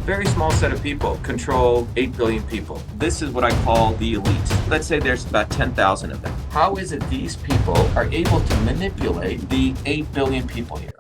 very small set of people control 8 billion people. This is what I call the elite. Let's say there's about 10,000 of them. How is it these people are able to manipulate the 8 billion people here?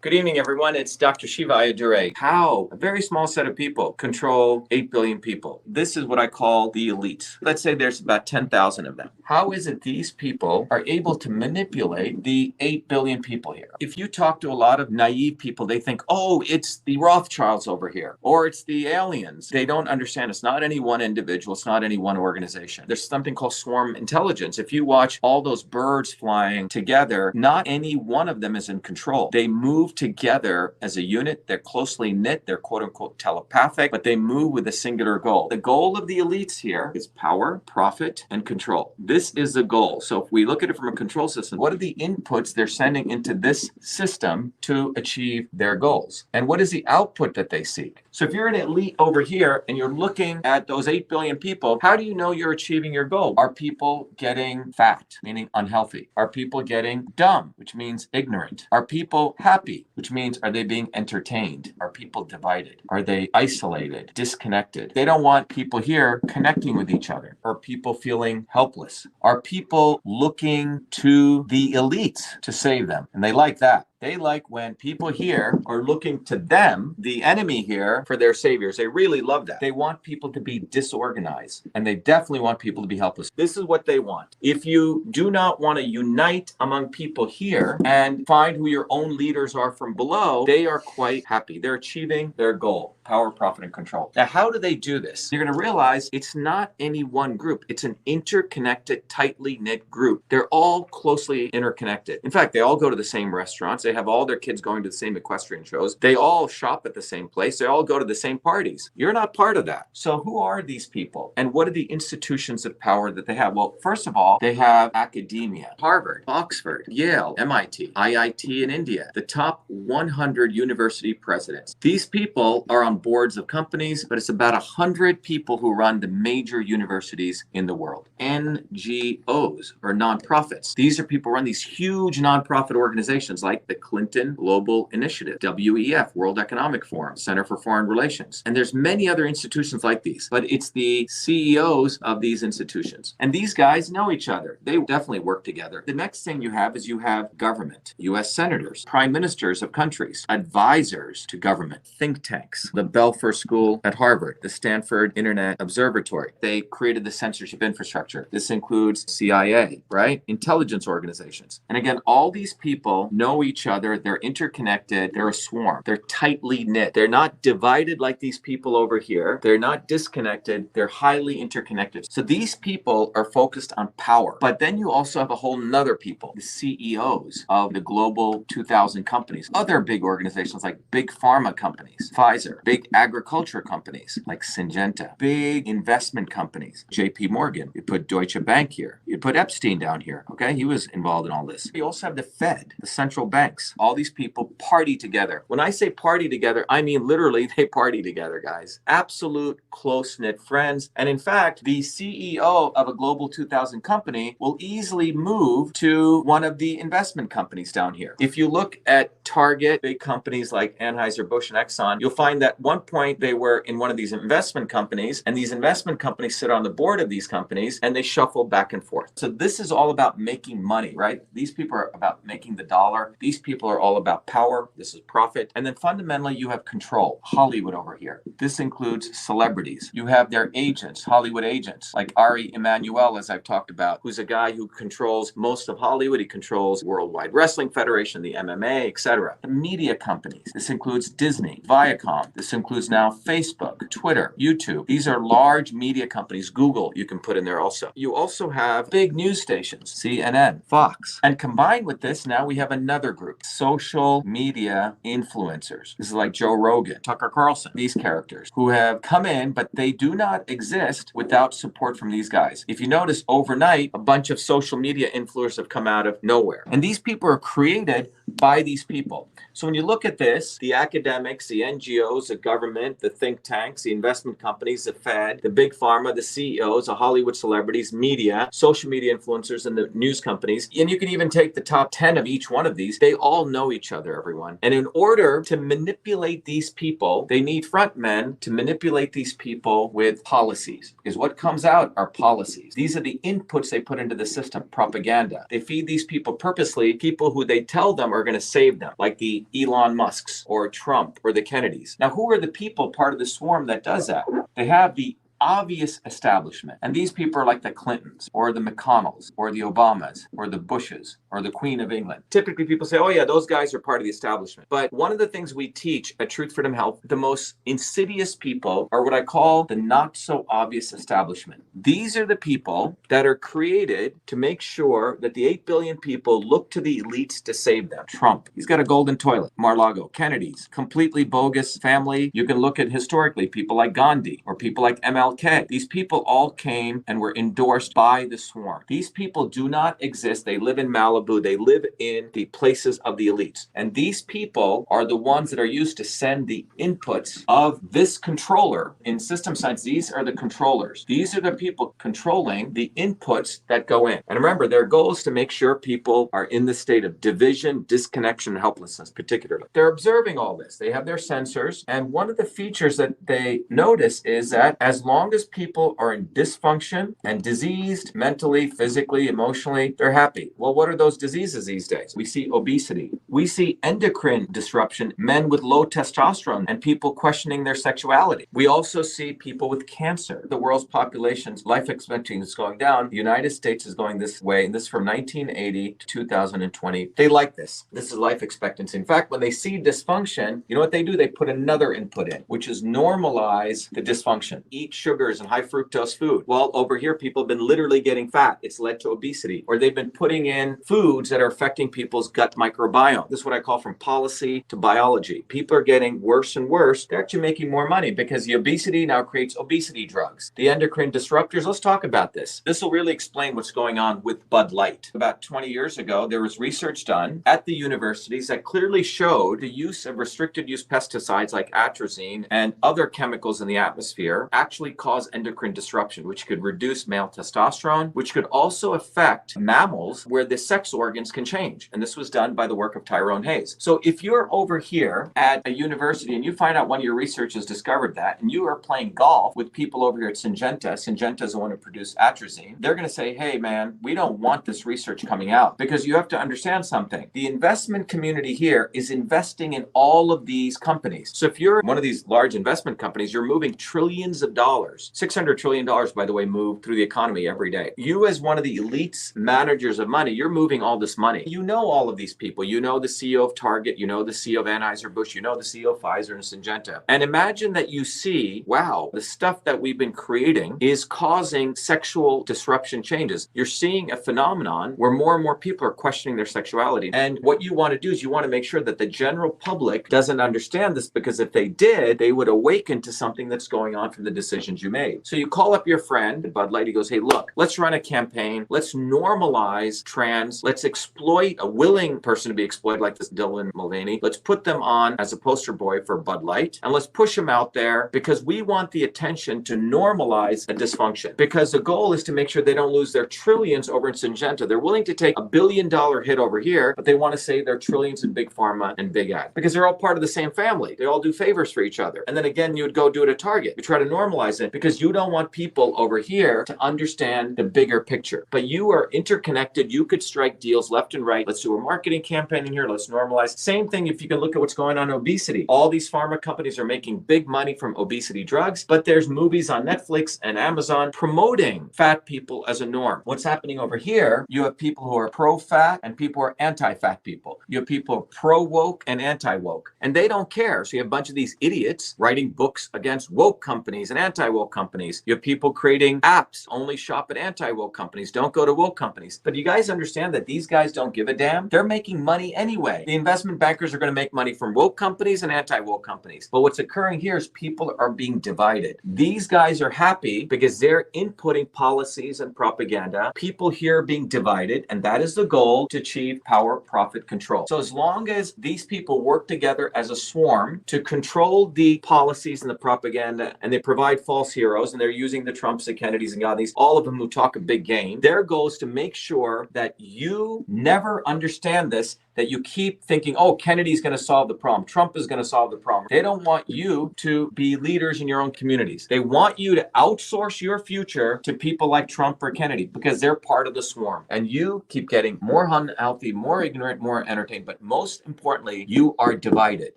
Good evening, everyone. It's Dr. Shiva Ayyadurai. How a very small set of people control 8 billion people. This is what I call the elite. Let's say there's about 10,000 of them. How is it these people are able to manipulate the 8 billion people here? If you talk to a lot of naive people, they think, oh, it's the Rothschilds over here, or it's the aliens. They don't understand. It's not any one individual. It's not any one organization. There's something called swarm intelligence. If you watch all those birds flying together, not any one of them is in control. They move together as a unit. They're closely knit. They're quote unquote telepathic, but they move with a singular goal. The goal of the elites here is power, profit, and control. This is the goal. So if we look at it from a control system, what are the inputs they're sending into this system to achieve their goals? And what is the output that they seek? So if you're an elite over here and you're looking at those 8 billion people, how do you know you're achieving your goal? Are people getting fat, meaning unhealthy? Are people getting dumb, which means ignorant? Are people happy, which means are they being entertained? Are people divided? Are they isolated, disconnected? They don't want people here connecting with each other. Are people feeling helpless? Are people looking to the elites to save them? And they like that. They like when people here are looking to them, the enemy here, for their saviors. They really love that. They want people to be disorganized, and they definitely want people to be helpless. This is what they want. If you do not want to unite among people here and find who your own leaders are from below, they are quite happy. They're achieving their goal: power, profit, and control. Now, how do they do this? You're going to realize it's not any one group. It's an interconnected, tightly knit group. They're all closely interconnected. In fact, they all go to the same restaurants. They have all their kids going to the same equestrian shows. They all shop at the same place. They all go to the same parties. You're not part of that. So who are these people? And what are the institutions of power that they have? Well, first of all, they have academia: Harvard, Oxford, Yale, MIT, IIT in India, the top 100 university presidents. These people are on boards of companies, but it's about 100 people who run the major universities in the world. NGOs, or nonprofits. These are people who run these huge nonprofit organizations like the Clinton Global Initiative, WEF, World Economic Forum, Center for Foreign Relations. And there's many other institutions like these, but it's the CEOs of these institutions. And these guys know each other. They definitely work together. The next thing you have is you have government, US senators, prime ministers of countries, advisors to government, think tanks, the Belfer School at Harvard, the Stanford Internet Observatory. They created the censorship infrastructure. This includes CIA, right? Intelligence organizations. And again, all these people know each other. They're interconnected. They're a swarm. They're tightly knit. They're not divided like these people over here. They're not disconnected. They're highly interconnected. So these people are focused on power. But then you also have a whole nother people, the CEOs of the global 2,000 companies, other big organizations like big pharma companies, Pfizer, big agriculture companies like Syngenta, big investment companies, JP Morgan. You put Deutsche Bank here. You put Epstein down here. Okay, he was involved in all this. You also have the Fed, the central banks. All these people party together. When I say party together, I mean literally they party together, guys. Absolute close-knit friends. And in fact, the CEO of a global 2,000 company will easily move to one of the investment companies down here. If you look at Target, big companies like Anheuser-Busch and Exxon, you'll find that at one point they were in one of these investment companies, and these investment companies sit on the board of these companies, and they shuffle back and forth. So this is all about making money, right? These people are about making the dollar. These people are all about power. This is profit. And then fundamentally, you have control. Hollywood over here. This includes celebrities. You have their agents, Hollywood agents, like Ari Emanuel, as I've talked about, who's a guy who controls most of Hollywood. He controls Worldwide Wrestling Federation, the MMA, etc. The media companies. This includes Disney, Viacom. This includes now Facebook, Twitter, YouTube. These are large media companies. Google, you can put in there also. You also have big news stations, CNN, Fox. And combined with this, now we have another group, social media influencers. This is like Joe Rogan, Tucker Carlson, these characters who have come in, but they do not exist without support from these guys. If you notice, overnight, a bunch of social media influencers have come out of nowhere. And these people are created by these people. So when you look at this, the academics, the NGOs, the government, the think tanks, the investment companies, the Fed, the big pharma, the CEOs, the Hollywood celebrities, media, social media influencers, and the news companies, and you can even take the top 10 of each one of these, they all know each other, everyone. And in order to manipulate these people, they need front men to manipulate these people with policies. Because what comes out are policies. These are the inputs they put into the system, propaganda. They feed these people purposely, people who they tell them are going to save them, like the Elon Musks or Trump or the Kennedys. Now, who are the people part of the swarm that does that? They have the obvious establishment. And these people are like the Clintons or the McConnells or the Obamas or the Bushes or the Queen of England. Typically people say, oh yeah, those guys are part of the establishment. But one of the things we teach at Truth Freedom Health, the most insidious people are what I call the not so obvious establishment. These are the people that are created to make sure that the 8 billion people look to the elites to save them. Trump, he's got a golden toilet. Mar-a-Lago, Kennedy's, completely bogus family. You can look at historically people like Gandhi or people like MLK. These people all came and were endorsed by the swarm. These people do not exist. They live in Malibu. They live in the places of the elites. And these people are the ones that are used to send the inputs of this controller. In system science, these are the controllers. These are the people controlling the inputs that go in. And remember, their goal is to make sure people are in the state of division, disconnection, and helplessness, particularly. They're observing all this. They have their sensors. And one of the features that they notice is that as long as people are in dysfunction and diseased mentally, physically, emotionally, they're happy. Well, what are those diseases these days? We see obesity. We see endocrine disruption, men with low testosterone and people questioning their sexuality. We also see people with cancer. The world's population's life expectancy is going down. The United States is going this way, and this is from 1980 to 2020. They like this. This is life expectancy. In fact, when they see dysfunction, you know what they do? They put another input in, which is normalize the dysfunction. Eat sugars and high fructose food. Well, over here, people have been literally getting fat. It's led to obesity. Or they've been putting in foods that are affecting people's gut microbiome. This is what I call from policy to biology. People are getting worse and worse. They're actually making more money because the obesity now creates obesity drugs. The endocrine disruptors, let's talk about this. This will really explain what's going on with Bud Light. About 20 years ago, there was research done at the universities that clearly showed the use of restricted use pesticides like atrazine and other chemicals in the atmosphere actually cause endocrine disruption, which could reduce male testosterone, which could also affect mammals where the sex organs can change. And this was done by the work of Tyrone Hayes. So if you're over here at a university and you find out one of your researchers discovered that, and you are playing golf with people over here at Syngenta is the one who produced atrazine, they're going to say, hey man, we don't want this research coming out, because you have to understand something. The investment community here is investing in all of these companies. So if you're one of these large investment companies, you're moving trillions of dollars. $600 trillion, by the way, move through the economy every day. You as one of the elites managers of money, you're moving all this money. You know all of these people. You know the CEO of Target, you know the CEO of Anheuser-Busch, you know the CEO of Pfizer and Syngenta. And imagine that you see, wow, the stuff that we've been creating is causing sexual disruption changes. You're seeing a phenomenon where more and more people are questioning their sexuality. And what you want to do is you want to make sure that the general public doesn't understand this, because if they did, they would awaken to something that's going on from the decisions you made. So you call up your friend, Bud Light, he goes, hey, look, let's run a campaign. Let's normalize trans. Let's exploit a willing person to be exploited like this Dylan Mulvaney. Let's put them on as a poster boy for Bud Light, and let's push them out there because we want the attention to normalize a dysfunction, because the goal is to make sure they don't lose their trillions over in Syngenta. They're willing to take $1 billion hit over here, but they want to save their trillions in big pharma and big ag, because they're all part of the same family. They all do favors for each other. And then again, you would go do it at Target. You try to normalize it because you don't want people over here to understand the bigger picture. But you are interconnected. You could strike deals left and right. Let's do a marketing campaign in here. Let's normalize. Same thing if you can look at what's going on in obesity. All these pharma companies are making big money from obesity drugs, but there's movies on Netflix and Amazon promoting fat people as a norm. What's happening over here, you have people who are pro-fat and people who are anti-fat people. You have people who are pro-woke and anti-woke, and they don't care. So you have a bunch of these idiots writing books against woke companies and anti anti-woke companies. You have people creating apps, only shop at anti-woke companies, don't go to woke companies. But you guys understand that these guys don't give a damn? They're making money anyway. The investment bankers are going to make money from woke companies and anti-woke companies. But what's occurring here is people are being divided. These guys are happy because they're inputting policies and propaganda. People here are being divided, and that is the goal, to achieve power, profit, control. So as long as these people work together as a swarm to control the policies and the propaganda, and they provide false heroes, and they're using the Trumps, the Kennedys, and Gandhis, all of them who talk a big game, their goal is to make sure that you never understand this, that you keep thinking, oh, Kennedy's going to solve the problem. Trump is going to solve the problem. They don't want you to be leaders in your own communities. They want you to outsource your future to people like Trump or Kennedy because they're part of the swarm. And you keep getting more unhealthy, more ignorant, more entertained. But most importantly, you are divided.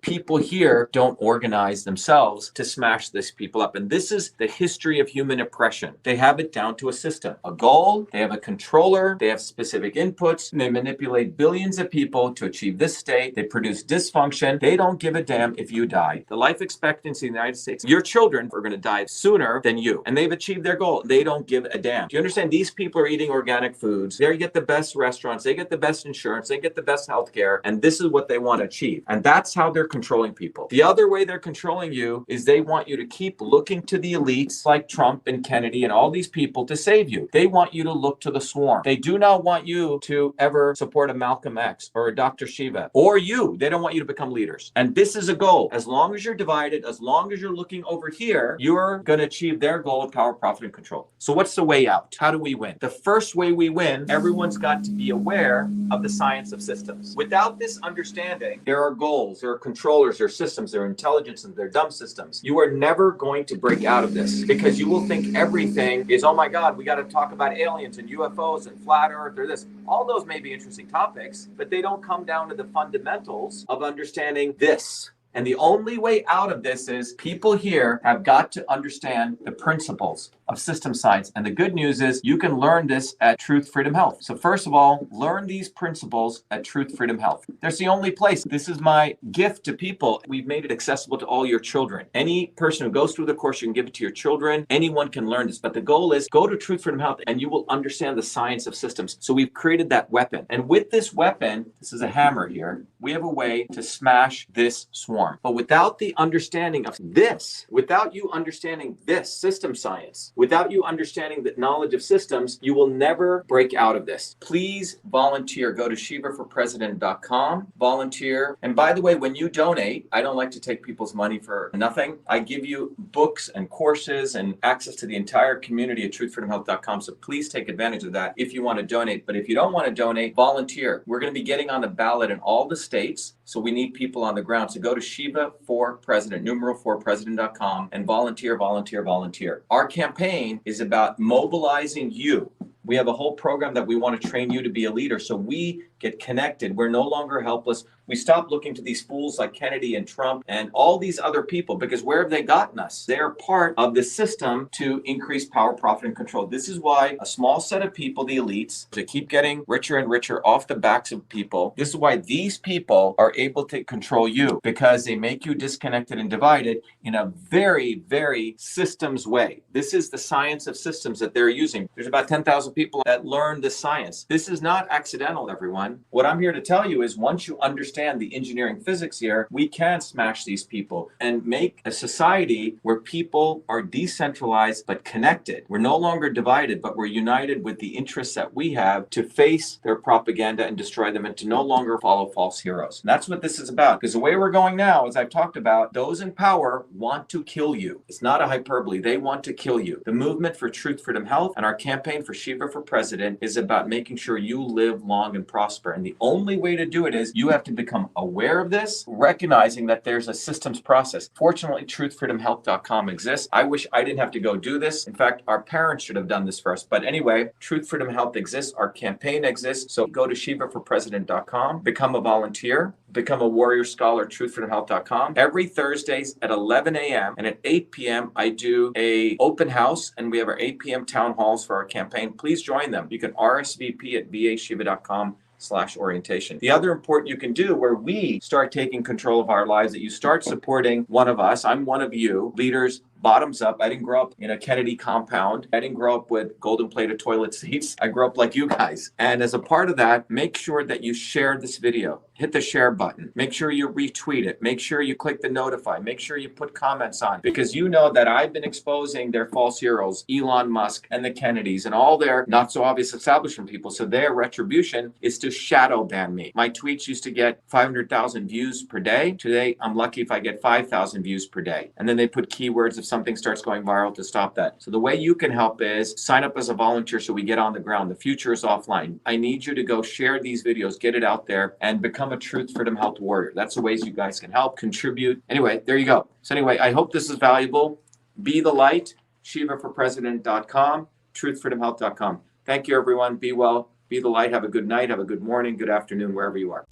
People here don't organize themselves to smash these people up. And this is the history of human oppression. They have it down to a system, a goal. They have a controller. They have specific inputs. And they manipulate billions of people to achieve this state. They produce dysfunction. They don't give a damn if you die. The life expectancy in the United States, your children are going to die sooner than you. And they've achieved their goal. They don't give a damn. Do you understand? These people are eating organic foods. They get the best restaurants. They get the best insurance. They get the best healthcare. And this is what they want to achieve. And that's how they're controlling people. The other way they're controlling you is they want you to keep looking to the elites like Trump and Kennedy and all these people to save you. They want you to look to the swarm. They do not want you to ever support a Malcolm X or a Dr. Shiva or you. They don't want you to become leaders. And this is a goal. As long as you're divided, as long as you're looking over here, you're going to achieve their goal of power, profit, and control. So what's the way out? How do we win? The first way we win, everyone's got to be aware of the science of systems. Without this understanding, there are goals, there are controllers, there are systems, there are intelligence, and there are dumb systems. You are never going to break out of this because you will think everything is, oh my God, we got to talk about aliens and UFOs and flat earth or this. All those may be interesting topics, but they don't come down to the fundamentals of understanding this. And the only way out of this is people here have got to understand the principles of system science. And the good news is you can learn this at Truth Freedom Health. So first of all, learn these principles at Truth Freedom Health. That's the only place. This is my gift to people. We've made it accessible to all your children. Any person who goes through the course, you can give it to your children. Anyone can learn this. But the goal is go to Truth Freedom Health and you will understand the science of systems. So we've created that weapon. And with this weapon, this is a hammer here, we have a way to smash this swarm. But without the understanding of this, without you understanding this system science, without you understanding the knowledge of systems, you will never break out of this. Please volunteer. Go to shivaforpresident.com, volunteer. And by the way, when you donate, I don't like to take people's money for nothing. I give you books and courses and access to the entire community at truthfreedomhealth.com. So please take advantage of that if you want to donate. But if you don't want to donate, volunteer. We're going to be getting on the ballot in all the states. So we need people on the ground. So go to Shiva for President, numeral4president.com and volunteer, volunteer, volunteer. Our campaign is about mobilizing you. We have a whole program that we want to train you to be a leader. So we get connected. We're no longer helpless. We stop looking to these fools like Kennedy and Trump and all these other people because where have they gotten us? They are part of the system to increase power, profit, and control. This is why a small set of people, the elites, to keep getting richer and richer off the backs of people. This is why these people are able to control you because they make you disconnected and divided in a very, very systems way. This is the science of systems that they're using. There's about 10,000 people that learn this science. This is not accidental, everyone. What I'm here to tell you is once you understand the engineering physics here, we can smash these people and make a society where people are decentralized but connected. We're no longer divided, but we're united with the interests that we have to face their propaganda and destroy them and to no longer follow false heroes. And that's what this is about. Because the way we're going now, as I've talked about, those in power want to kill you. It's not a hyperbole. They want to kill you. The movement for Truth, Freedom, Health and our campaign for Shiva for President is about making sure you live long and prosper. And the only way to do it is you have to become aware of this, recognizing that there's a systems process. Fortunately, truthfreedomhealth.com exists. I wish I didn't have to go do this. In fact, our parents should have done this for us. But anyway, Truth Freedom Health exists. Our campaign exists. So go to shivaforpresident.com, become a volunteer, become a warrior scholar at truthfreedomhealth.com. Every Thursdays at 11 a.m. and at 8 p.m. I do a open house and we have our 8 p.m. town halls for our campaign. Please join them. You can RSVP at vashiva.com/orientation. The other important you can do where we start taking control of our lives, that you start supporting one of us, I'm one of you, leaders bottoms up. I didn't grow up in a Kennedy compound. I didn't grow up with golden plated toilet seats. I grew up like you guys. And as a part of that, make sure that you share this video. Hit the share button. Make sure you retweet it. Make sure you click the notify. Make sure you put comments on, because you know that I've been exposing their false heroes, Elon Musk and the Kennedys and all their not so obvious establishment people. So their retribution is to shadow ban me. My tweets used to get 500,000 views per day. Today, I'm lucky if I get 5,000 views per day. And then they put keywords if something starts going viral to stop that. So the way you can help is sign up as a volunteer so we get on the ground. The future is offline. I need you to go share these videos, get it out there, and become a Truth Freedom Health warrior. That's the ways you guys can help, contribute. Anyway, there you go. So anyway, I hope this is valuable. Be the light, shivaforpresident.com, truthfreedomhealth.com. Thank you, everyone. Be well, be the light. Have a good night, have a good morning, good afternoon, wherever you are.